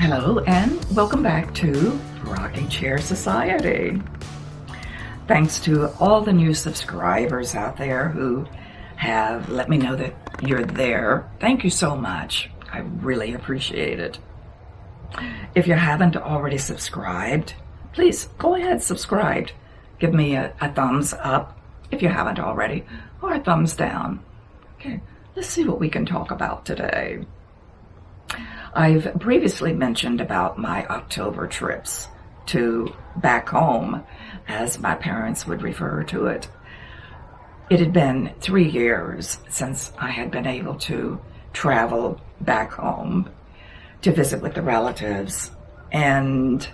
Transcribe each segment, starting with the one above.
Hello and welcome back to Rocking Chair Society. Thanks to all the new subscribers out there who have let me know that you're there. Thank you so much. I really appreciate it. If you haven't already subscribed, please go ahead, subscribe. Give me a thumbs up if you haven't already, or a thumbs down. Okay, let's see what we can talk about today. I've previously mentioned about my October trips to back home, as my parents would refer to it. It had been 3 years since I had been able to travel back home to visit with the relatives. And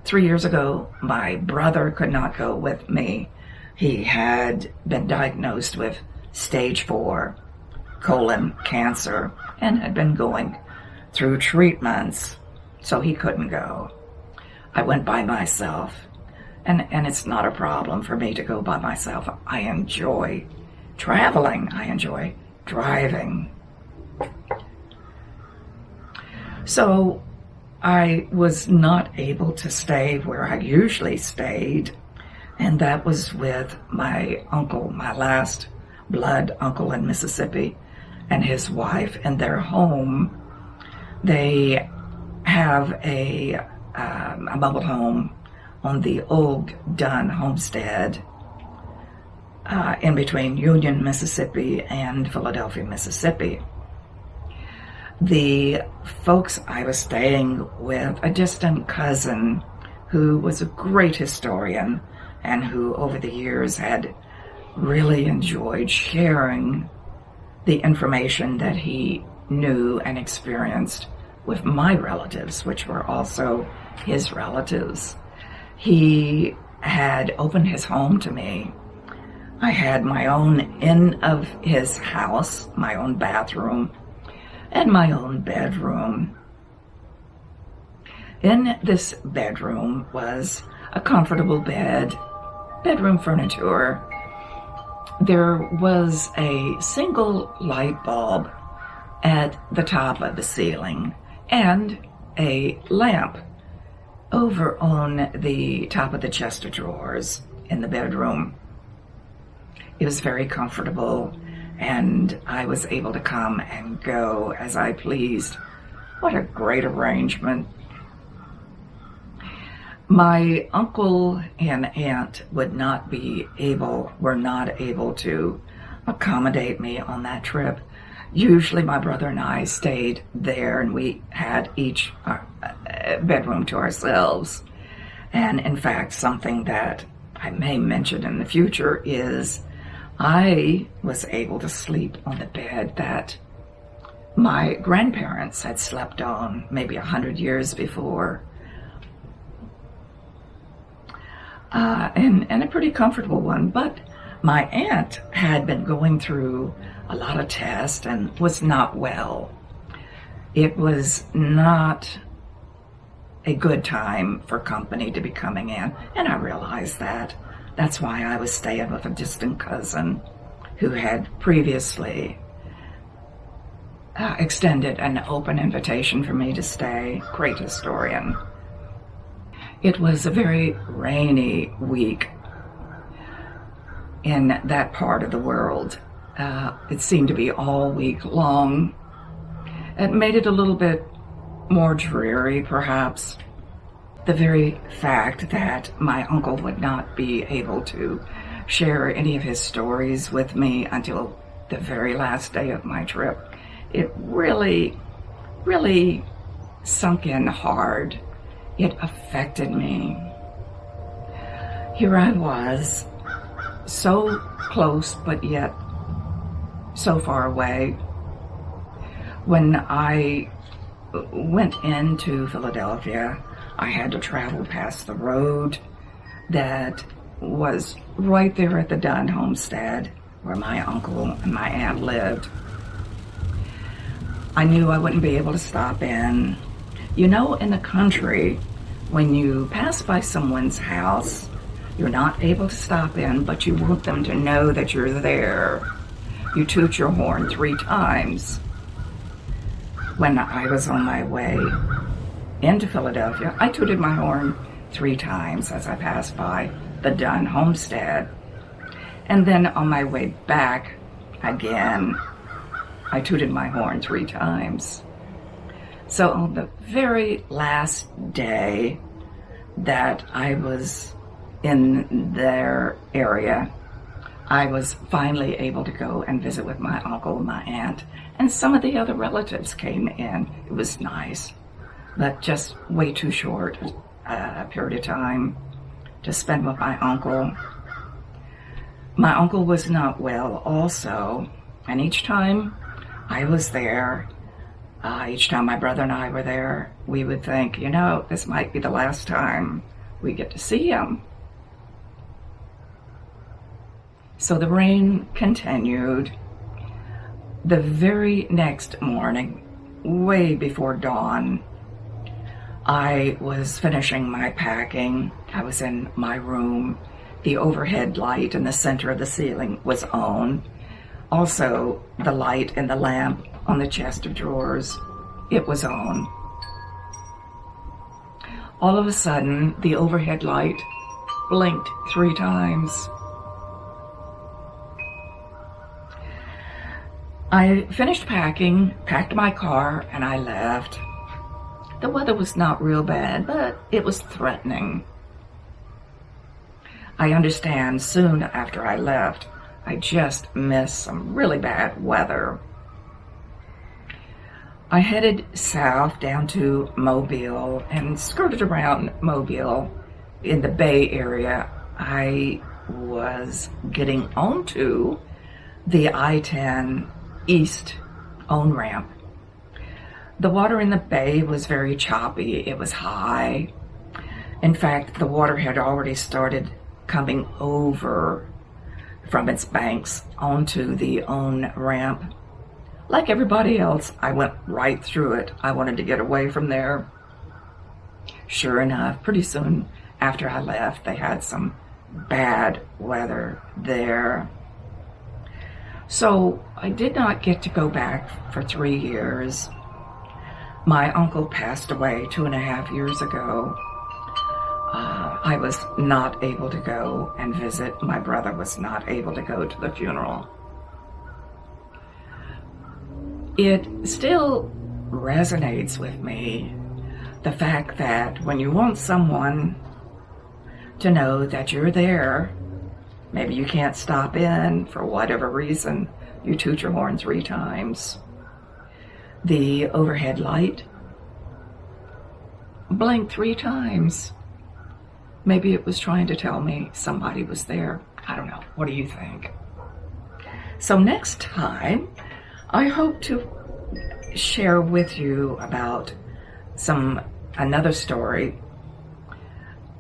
3 years ago, my brother could not go with me. He had been diagnosed with stage 4 colon cancer and had been going through treatments, so he couldn't go. I went by myself, and it's not a problem for me to go by myself. I enjoy traveling. I enjoy driving. So I was not able to stay where I usually stayed, and that was with my uncle, my last blood uncle in Mississippi, and his wife and their home. They have a mobile home on the old Dunn homestead in between Union, Mississippi and Philadelphia, Mississippi. The folks I was staying with, a distant cousin who was a great historian and who over the years had really enjoyed sharing the information that he knew and experienced with my relatives, which were also his relatives. He had opened his home to me. I had my own inn of his house, my own bathroom, and my own bedroom. In this bedroom was a comfortable bed, bedroom furniture. There was a single light bulb at the top of the ceiling and a lamp over on the top of the chest of drawers in the bedroom. It was very comfortable, and I was able to come and go as I pleased. What a great arrangement. My uncle and aunt were not able to accommodate me on that trip. Usually my brother and I stayed there, and we had each bedroom to ourselves. And in fact, something that I may mention in the future is I was able to sleep on the bed that my grandparents had slept on maybe 100 years before. And a pretty comfortable one. But my aunt had been going through a lot of tests and was not well. It was not a good time for company to be coming in, and I realized that. That's why I was staying with a distant cousin who had previously extended an open invitation for me to stay. Great historian. It was a very rainy week in that part of the world. It seemed to be all week long. It made it a little bit more dreary, perhaps. The very fact that my uncle would not be able to share any of his stories with me until the very last day of my trip, it really, really sunk in hard. It affected me. Here I was, so close, but yet so far away. When I went into Philadelphia, I had to travel past the road that was right there at the Dunn homestead where my uncle and my aunt lived. I knew I wouldn't be able to stop in. You know, in the country, when you pass by someone's house, you're not able to stop in, but you want them to know that you're there. You toot your horn 3 times. When I was on my way into Philadelphia, I tooted my horn 3 times as I passed by the Dunn homestead. And then on my way back again, I tooted my horn 3 times. So on the very last day that I was in their area, I was finally able to go and visit with my uncle, my aunt, and some of the other relatives came in. It was nice, but just way too short a period of time to spend with my uncle. My uncle was not well also, and each time I was there, each time my brother and I were there, we would think, you know, this might be the last time we get to see him. So the rain continued. The very next morning, way before dawn, I was finishing my packing. I was in my room. The overhead light in the center of the ceiling was on. Also, the light in the lamp on the chest of drawers, it was on. All of a sudden, the overhead light blinked 3 times. I finished packing, packed my car, and I left. The weather was not real bad, but it was threatening. I understand soon after I left, I just missed some really bad weather. I headed south down to Mobile and skirted around Mobile in the Bay Area. I was getting onto the I-10 East on-ramp. The water in the bay was very choppy. It was high. In fact, the water had already started coming over from its banks onto the on-ramp. Like everybody else, I went right through it. I wanted to get away from there. Sure enough, pretty soon after I left, they had some bad weather there. So I did not get to go back for 3 years. My uncle passed away 2.5 years ago. I was not able to go and visit. My brother was not able to go to the funeral. It still resonates with me, the fact that when you want someone to know that you're there, maybe you can't stop in for whatever reason, you toot your horn 3 times. The overhead light blinked 3 times. Maybe it was trying to tell me somebody was there. I don't know. What do you think? So next time, I hope to share with you about another story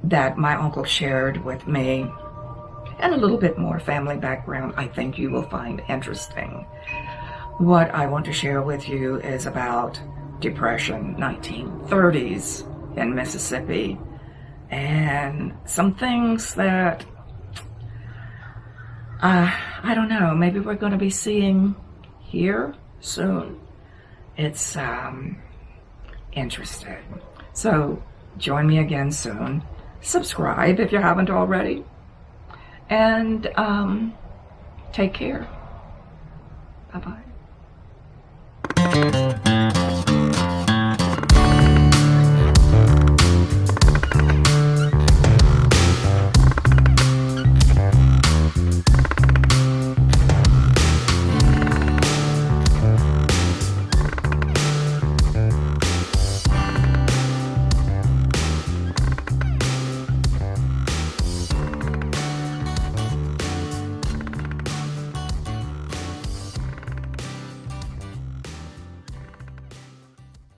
that my uncle shared with me, and a little bit more family background I think you will find interesting. What I want to share with you is about Depression, 1930s in Mississippi, and some things that, I don't know, maybe we're going to be seeing here soon. It's interesting. So join me again soon. Subscribe if you haven't already. And take care. Bye-bye.